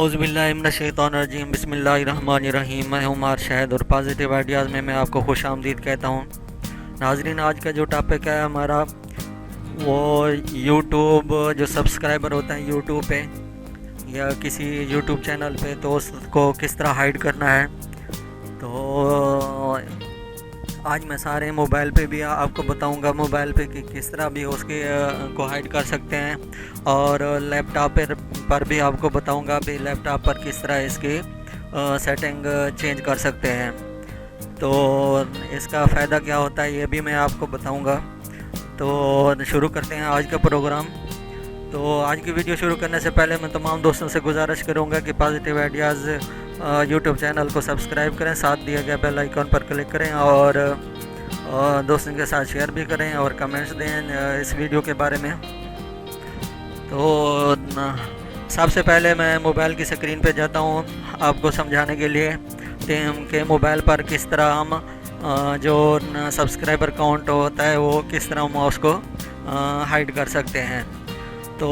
औज़ुबिल्लाहिमिनश्शैतानिर्रजीम बिस्मिल्लाहिर्रहमानिर्रहीम। मैं उमर शहद और पॉजिटिव आइडियाज़ में मैं आपको खुश आमदीद कहता हूँ। नाजरीन, आज का जो टॉपिक है हमारा वो यूट्यूब, जो सब्सक्राइबर होते हैं यूट्यूब पे या किसी यूट्यूब चैनल पे, तो उसको किस तरह हाइड करना है। तो आज मैं सारे मोबाइल पे भी आपको बताऊंगा, मोबाइल पे कि किस तरह भी उसके को हाइड कर सकते हैं, और लैपटॉप पर भी आपको बताऊंगा भी लैपटॉप पर किस तरह इसकी सेटिंग चेंज कर सकते हैं। तो इसका फ़ायदा क्या होता है ये भी मैं आपको बताऊंगा। तो शुरू करते हैं आज का प्रोग्राम। तो आज की वीडियो शुरू करने से पहले मैं तमाम दोस्तों से गुजारिश करूंगा कि पॉजिटिव आइडियाज़ यूट्यूब चैनल को सब्सक्राइब करें, साथ दिए गए बेल आइकन पर क्लिक करें और दोस्तों के साथ शेयर भी करें और कमेंट्स दें इस वीडियो के बारे में। तो सबसे पहले मैं मोबाइल की स्क्रीन पे जाता हूँ आपको समझाने के लिए कि मोबाइल पर किस तरह हम जो सब्सक्राइबर काउंट होता है वो किस तरह हम उसको हाइड कर सकते हैं। तो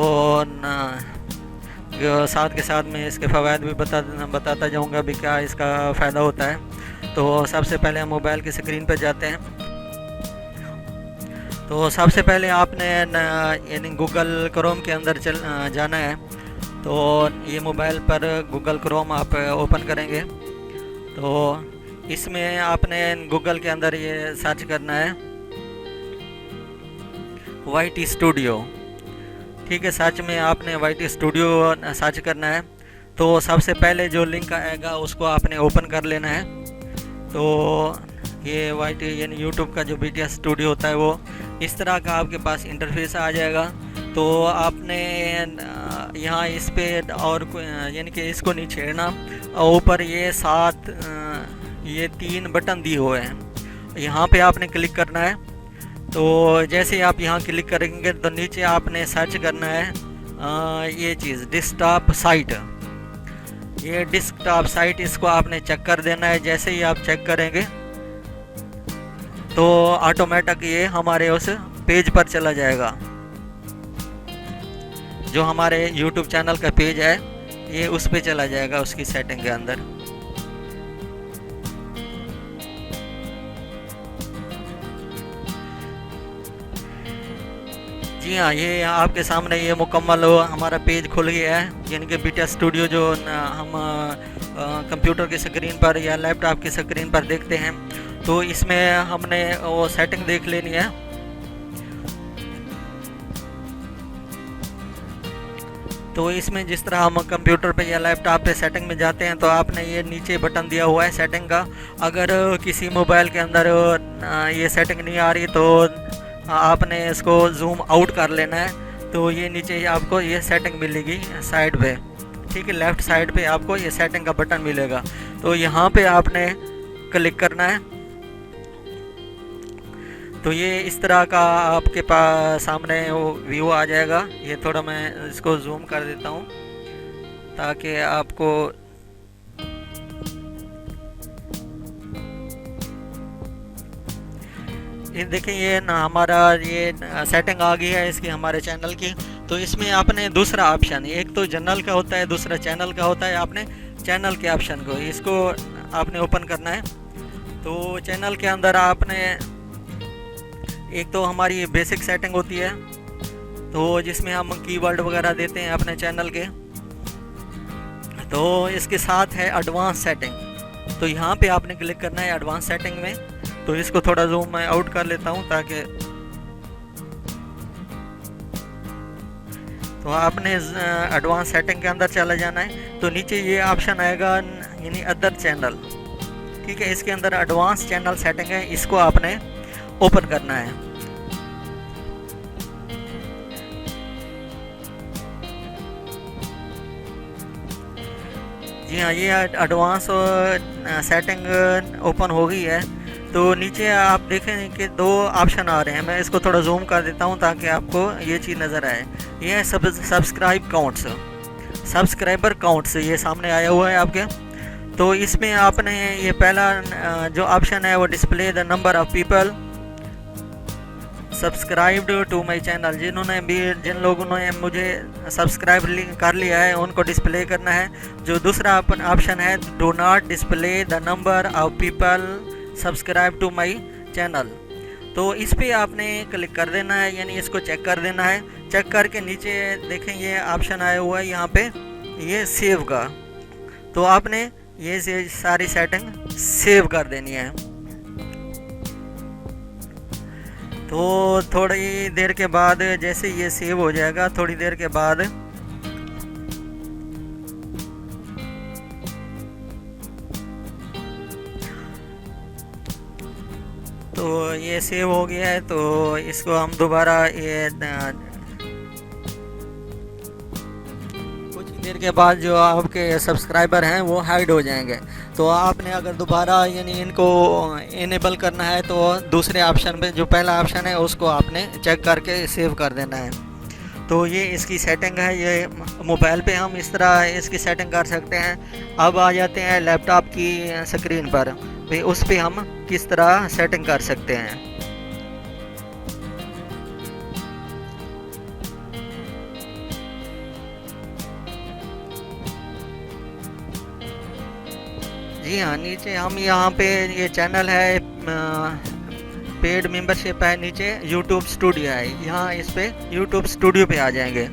साथ के साथ में इसके फ़वाइद भी बताता जाऊंगा भी क्या इसका फ़ायदा होता है। तो सबसे पहले हम मोबाइल की स्क्रीन पर जाते हैं। तो सबसे पहले आपने यानी गूगल क्रोम के अंदर जाना है। तो ये मोबाइल पर गूगल क्रोम आप ओपन करेंगे तो इसमें आपने गूगल के अंदर ये सर्च करना है वाईटी स्टूडियो। ठीक है, सर्च में आपने वाईटी स्टूडियो सर्च करना है। तो सबसे पहले जो लिंक आएगा उसको आपने ओपन कर लेना है। तो ये वाईटी यानी यूट्यूब का जो बीटीएस स्टूडियो होता है वो इस तरह का आपके पास इंटरफेस आ जाएगा। तो आपने यहाँ इस पे और यानी कि इसको नहीं छेड़ना, ऊपर ये 7 ये 3 बटन दिए हुए हैं, यहाँ पे आपने क्लिक करना है। तो जैसे ही आप यहाँ क्लिक करेंगे तो नीचे आपने सर्च करना है ये चीज़ डेस्कटॉप साइट। ये डेस्कटॉप साइट इसको आपने चेक कर देना है। जैसे ही आप चेक करेंगे तो ऑटोमेटिक ये हमारे उस पेज पर चला जाएगा, जो हमारे यूट्यूब चैनल का पेज है ये उस पे चला जाएगा उसकी सेटिंग के अंदर। जी हाँ, ये आपके सामने ये मुकम्मल हमारा पेज खुल गया है, यानी कि बीटीएस स्टूडियो जो हम कंप्यूटर की स्क्रीन पर या लैपटॉप की स्क्रीन पर देखते हैं। तो इसमें हमने वो सेटिंग देख लेनी है। तो इसमें जिस तरह हम कंप्यूटर पे या लैपटॉप पे सेटिंग में जाते हैं तो आपने ये नीचे बटन दिया हुआ है सेटिंग का। अगर किसी मोबाइल के अंदर ये सेटिंग नहीं आ रही तो आपने इसको जूम आउट कर लेना है। तो ये नीचे आपको ये सेटिंग मिलेगी साइड पे, ठीक है, लेफ़्ट साइड पे आपको ये सेटिंग का बटन मिलेगा। तो यहाँ पे आपने क्लिक करना है। तो ये इस तरह का आपके पास सामने वो व्यू आ जाएगा। ये थोड़ा मैं इसको जूम कर देता हूँ ताकि आपको ये देखें, ये ना हमारा ये सेटिंग आ गई है इसकी हमारे चैनल की। तो इसमें आपने दूसरा ऑप्शन, एक तो जनरल का होता है, दूसरा चैनल का होता है। आपने चैनल के ऑप्शन को इसको आपने ओपन करना है। तो चैनल के अंदर आपने एक तो हमारी बेसिक सेटिंग होती है, तो जिसमें हम कीवर्ड वगैरह देते हैं अपने चैनल के। तो इसके साथ है एडवांस सेटिंग। तो यहाँ पे आपने क्लिक करना है एडवांस सेटिंग में। तो इसको थोड़ा जूम मैं आउट कर लेता हूँ ताकि तो आपने एडवांस सेटिंग के अंदर चला जाना है। तो नीचे ये ऑप्शन आएगा यानी अदर चैनल, ठीक है, इसके अंदर एडवांस चैनल सेटिंग है, इसको आपने ओपन करना है। जी हाँ, ये एडवांस सेटिंग ओपन हो गई है। तो नीचे आप देखें कि 2 ऑप्शन आ रहे हैं। मैं इसको थोड़ा जूम कर देता हूँ ताकि आपको ये चीज़ नज़र आए। ये है सब्सक्राइब काउंट्स, सब्सक्राइबर काउंट्स, ये सामने आया हुआ है आपके। तो इसमें आपने ये पहला जो ऑप्शन है वो display the number of people subscribed to my channel, जिन लोगों ने मुझे सब्सक्राइब कर लिया है उनको डिस्प्ले करना है। जो दूसरा ऑप्शन है, do not display the number of people subscribe to my channel, तो इस पर आपने क्लिक कर देना है, यानी इसको चेक कर देना है। चेक करके नीचे देखें ये ऑप्शन आया हुआ है यहाँ पे, ये सेव का, तो आपने ये सारी सेटिंग सेव कर देनी है। तो थोड़ी देर के बाद जैसे ये सेव हो जाएगा, थोड़ी देर के बाद तो ये सेव हो गया है। तो इसको हम दोबारा कुछ देर के बाद जो आपके सब्सक्राइबर हैं वो हाइड हो जाएंगे। तो आपने अगर दोबारा यानी इनको इनेबल करना है तो दूसरे ऑप्शन पे, जो पहला ऑप्शन है उसको आपने चेक करके सेव कर देना है। तो ये इसकी सेटिंग है, ये मोबाइल पे हम इस तरह इसकी सेटिंग कर सकते हैं। अब आ जाते हैं लैपटॉप की स्क्रीन पर, भाई उस पे हम किस तरह सेटिंग कर सकते हैं। जी हाँ, नीचे हम यहाँ पे ये चैनल है, पेड मेंबरशिप है, नीचे यूट्यूब स्टूडियो है, यहाँ इस पे यूट्यूब स्टूडियो पे आ जाएंगे।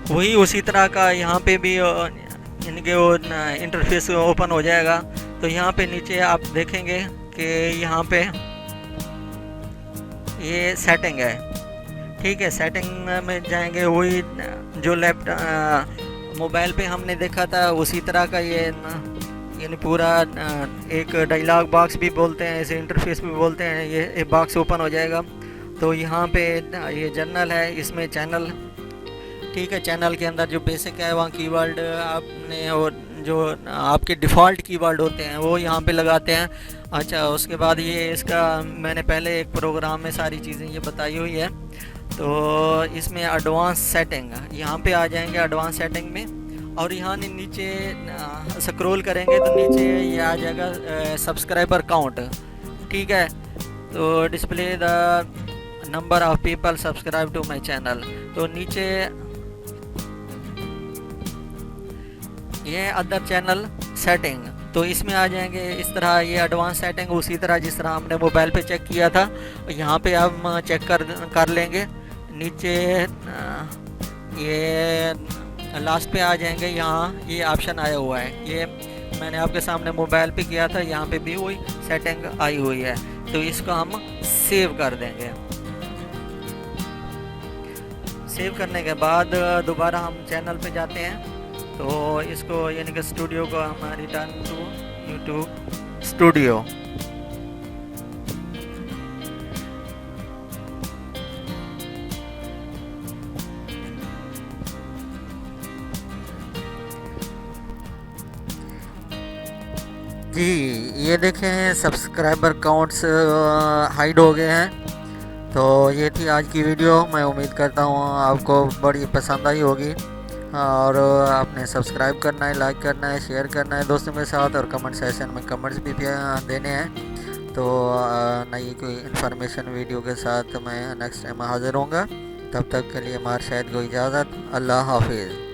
वही उसी तरह का यहाँ पे भी इनके वो इंटरफेस ओपन हो जाएगा। तो यहाँ पे नीचे आप देखेंगे कि यहाँ पे ये सेटिंग है, ठीक है। सेटिंग में जाएंगे, वही जो लैपटॉप मोबाइल पे हमने देखा था उसी तरह का ये यानी पूरा एक डायलॉग बॉक्स भी बोलते हैं, इसे इंटरफेस भी बोलते हैं, ये बॉक्स ओपन हो जाएगा। तो यहाँ पे ये जर्नल है, इसमें चैनल, ठीक है। चैनल के अंदर जो बेसिक है वहाँ कीवर्ड आपने, और जो आपके डिफ़ॉल्ट कीवर्ड होते हैं वो यहाँ पे लगाते हैं। अच्छा, उसके बाद ये इसका मैंने पहले एक प्रोग्राम में सारी चीज़ें ये बताई हुई है। तो इसमें एडवांस सेटिंग यहाँ पे आ जाएंगे, एडवांस सेटिंग में, और यहाँ नीचे स्क्रॉल करेंगे तो नीचे ये आ जाएगा सब्सक्राइबर काउंट, ठीक है। तो display the number of people subscribe to my channel, तो नीचे ये अदर चैनल सेटिंग, तो इसमें आ जाएंगे इस तरह ये एडवांस सेटिंग, उसी तरह जिस तरह हमने मोबाइल पे चेक किया था यहाँ पे हम चेक कर लेंगे। नीचे ये लास्ट पे आ जाएंगे, यहाँ ये ऑप्शन आया हुआ है, ये मैंने आपके सामने मोबाइल पे किया था, यहाँ पे भी वही सेटिंग आई हुई है। तो इसको हम सेव कर देंगे। सेव करने के बाद दोबारा हम चैनल पे जाते हैं, तो इसको यानी कि स्टूडियो को हम रिटर्न टू यूट्यूब स्टूडियो। जी ये देखें सब्सक्राइबर काउंट्स हाइड हो गए हैं। तो ये थी आज की वीडियो, मैं उम्मीद करता हूँ आपको बड़ी पसंद आई होगी, और आपने सब्सक्राइब करना है, लाइक करना है, शेयर करना है दोस्तों के साथ, और कमेंट सेक्शन में कमेंट्स भी देने हैं। तो नई कोई इन्फॉर्मेशन वीडियो के साथ मैं नेक्स्ट टाइम हाज़िर होऊंगा। तब तक के लिए मार शायद को इजाज़त, अल्लाह हाफिज़।